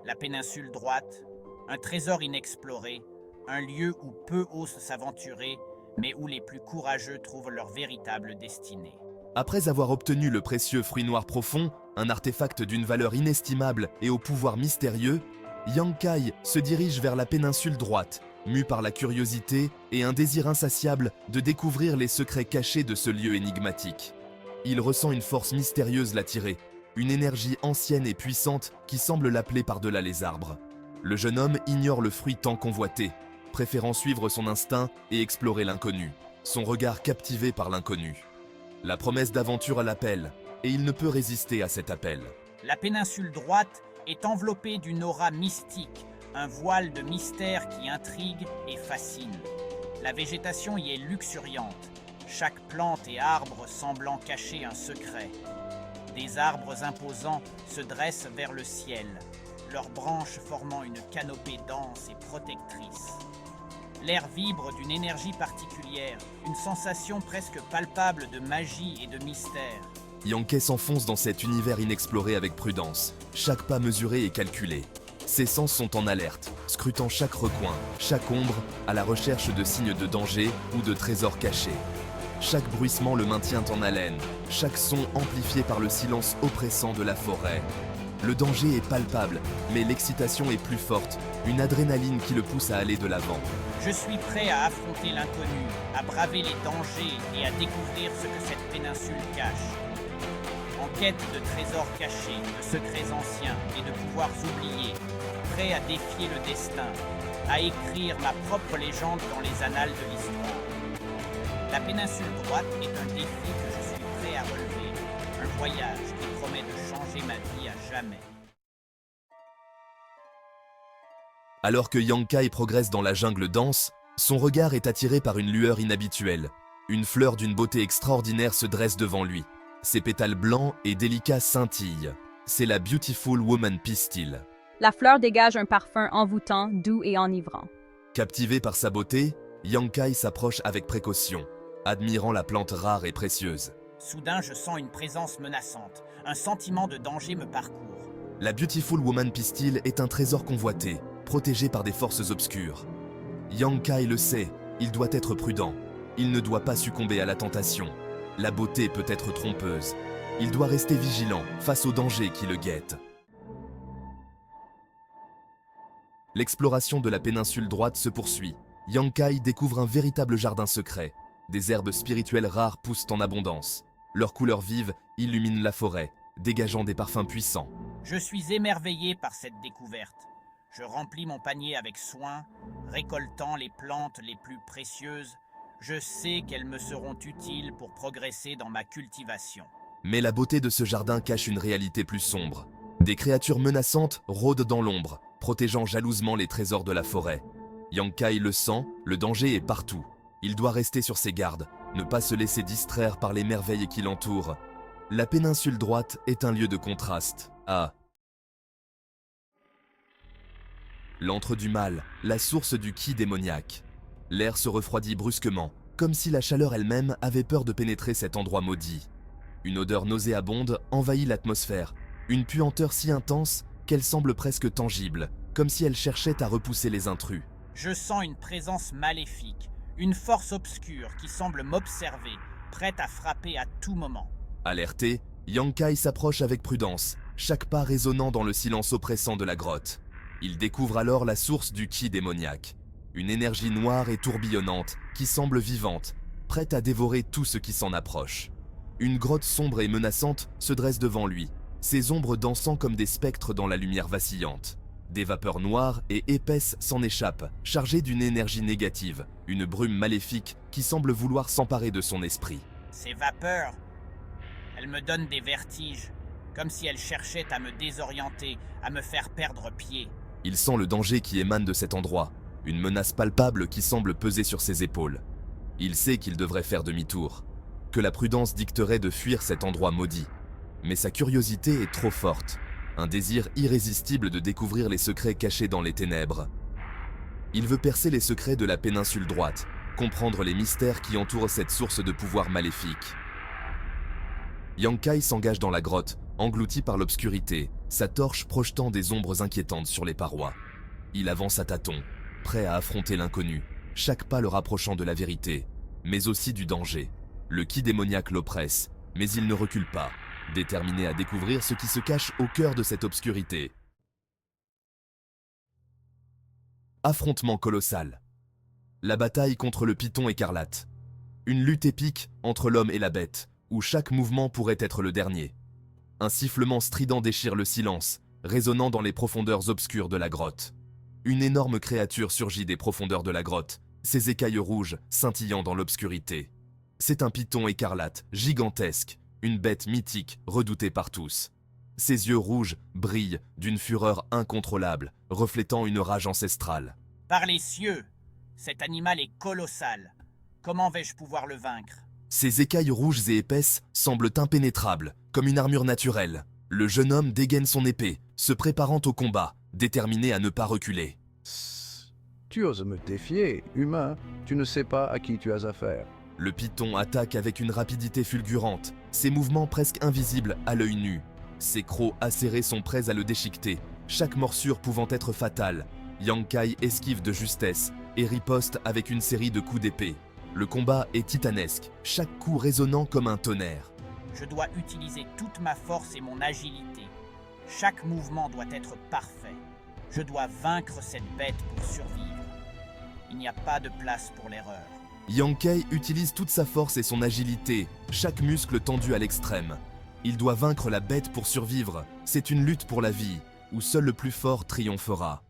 La péninsule droite, un trésor inexploré, un lieu où peu osent s'aventurer, mais où les plus courageux trouvent leur véritable destinée. Après avoir obtenu le précieux fruit noir profond, un artefact d'une valeur inestimable et au pouvoir mystérieux, Yang Kai se dirige vers la péninsule droite, mu par la curiosité et un désir insatiable de découvrir les secrets cachés de ce lieu énigmatique. Il ressent une force mystérieuse l'attirer, une énergie ancienne et puissante qui semble l'appeler par-delà les arbres. Le jeune homme ignore le fruit tant convoité, préférant suivre son instinct et explorer l'inconnu, son regard captivé par l'inconnu. La promesse d'aventure l'appelle, et il ne peut résister à cet appel. La péninsule droite est enveloppée d'une aura mystique, un voile de mystère qui intrigue et fascine. La végétation y est luxuriante, chaque plante et arbre semblant cacher un secret. Des arbres imposants se dressent vers le ciel, leurs branches formant une canopée dense et protectrice. L'air vibre d'une énergie particulière, une sensation presque palpable de magie et de mystère. Yang Kai s'enfonce dans cet univers inexploré avec prudence, chaque pas mesuré et calculé. Ses sens sont en alerte, scrutant chaque recoin, chaque ombre, à la recherche de signes de danger ou de trésors cachés. Chaque bruissement le maintient en haleine, chaque son amplifié par le silence oppressant de la forêt. Le danger est palpable, mais l'excitation est plus forte, une adrénaline qui le pousse à aller de l'avant. Je suis prêt à affronter l'inconnu, à braver les dangers et à découvrir ce que cette péninsule cache. En quête de trésors cachés, de secrets anciens et de pouvoirs oubliés, prêt à défier le destin, à écrire ma propre légende dans les annales de l'histoire. La péninsule droite est un défi que je suis prêt à relever, un voyage qui promet de changer ma vie à jamais. Alors que Yang Kai progresse dans la jungle dense, son regard est attiré par une lueur inhabituelle. Une fleur d'une beauté extraordinaire se dresse devant lui. Ses pétales blancs et délicats scintillent. C'est la Beautiful Woman Pistil. La fleur dégage un parfum envoûtant, doux et enivrant. Captivé par sa beauté, Yang Kai s'approche avec précaution, admirant la plante rare et précieuse. Soudain, je sens une présence menaçante. Un sentiment de danger me parcourt. La Beautiful Woman Pistil est un trésor convoité, protégé par des forces obscures. Yang Kai le sait, il doit être prudent. Il ne doit pas succomber à la tentation. La beauté peut être trompeuse. Il doit rester vigilant face aux dangers qui le guettent. L'exploration de la péninsule droite se poursuit. Yang Kai découvre un véritable jardin secret. Des herbes spirituelles rares poussent en abondance. Leur couleur vive illumine la forêt, dégageant des parfums puissants. Je suis émerveillé par cette découverte. Je remplis mon panier avec soin, récoltant les plantes les plus précieuses. Je sais qu'elles me seront utiles pour progresser dans ma cultivation. Mais la beauté de ce jardin cache une réalité plus sombre. Des créatures menaçantes rôdent dans l'ombre, protégeant jalousement les trésors de la forêt. Yang Kai le sent, le danger est partout. Il doit rester sur ses gardes, ne pas se laisser distraire par les merveilles qui l'entourent. La péninsule droite est un lieu de contraste. L'antre du mal, la source du ki démoniaque. L'air se refroidit brusquement, comme si la chaleur elle-même avait peur de pénétrer cet endroit maudit. Une odeur nauséabonde envahit l'atmosphère, une puanteur si intense qu'elle semble presque tangible, comme si elle cherchait à repousser les intrus. Je sens une présence maléfique, une force obscure qui semble m'observer, prête à frapper à tout moment. Alerté, Yang Kai s'approche avec prudence, chaque pas résonnant dans le silence oppressant de la grotte. Il découvre alors la source du ki démoniaque. Une énergie noire et tourbillonnante qui semble vivante, prête à dévorer tout ce qui s'en approche. Une grotte sombre et menaçante se dresse devant lui, ses ombres dansant comme des spectres dans la lumière vacillante. Des vapeurs noires et épaisses s'en échappent, chargées d'une énergie négative, une brume maléfique qui semble vouloir s'emparer de son esprit. Ces vapeurs, elles me donnent des vertiges, comme si elles cherchaient à me désorienter, à me faire perdre pied. Il sent le danger qui émane de cet endroit, une menace palpable qui semble peser sur ses épaules. Il sait qu'il devrait faire demi-tour, que la prudence dicterait de fuir cet endroit maudit. Mais sa curiosité est trop forte, un désir irrésistible de découvrir les secrets cachés dans les ténèbres. Il veut percer les secrets de la péninsule droite, comprendre les mystères qui entourent cette source de pouvoir maléfique. Yang Kai s'engage dans la grotte, englouti par l'obscurité, sa torche projetant des ombres inquiétantes sur les parois. Il avance à tâtons, prêt à affronter l'inconnu, chaque pas le rapprochant de la vérité, mais aussi du danger. Le ki démoniaque l'oppresse, mais il ne recule pas, déterminé à découvrir ce qui se cache au cœur de cette obscurité. Affrontement colossal. La bataille contre le python écarlate. Une lutte épique entre l'homme et la bête, où chaque mouvement pourrait être le dernier. Un sifflement strident déchire le silence, résonnant dans les profondeurs obscures de la grotte. Une énorme créature surgit des profondeurs de la grotte, ses écailles rouges scintillant dans l'obscurité. C'est un python écarlate, gigantesque, une bête mythique redoutée par tous. Ses yeux rouges brillent d'une fureur incontrôlable, reflétant une rage ancestrale. Par les cieux, cet animal est colossal. Comment vais-je pouvoir le vaincre? Ses écailles rouges et épaisses semblent impénétrables, comme une armure naturelle. Le jeune homme dégaine son épée, se préparant au combat, déterminé à ne pas reculer. Tu oses me défier, humain. Tu ne sais pas à qui tu as affaire. Le python attaque avec une rapidité fulgurante, ses mouvements presque invisibles à l'œil nu. Ses crocs acérés sont prêts à le déchiqueter, chaque morsure pouvant être fatale. Yang Kai esquive de justesse et riposte avec une série de coups d'épée. Le combat est titanesque, chaque coup résonnant comme un tonnerre. Je dois utiliser toute ma force et mon agilité. Chaque mouvement doit être parfait. Je dois vaincre cette bête pour survivre. Il n'y a pas de place pour l'erreur. Yang Kai utilise toute sa force et son agilité, chaque muscle tendu à l'extrême. Il doit vaincre la bête pour survivre. C'est une lutte pour la vie, où seul le plus fort triomphera.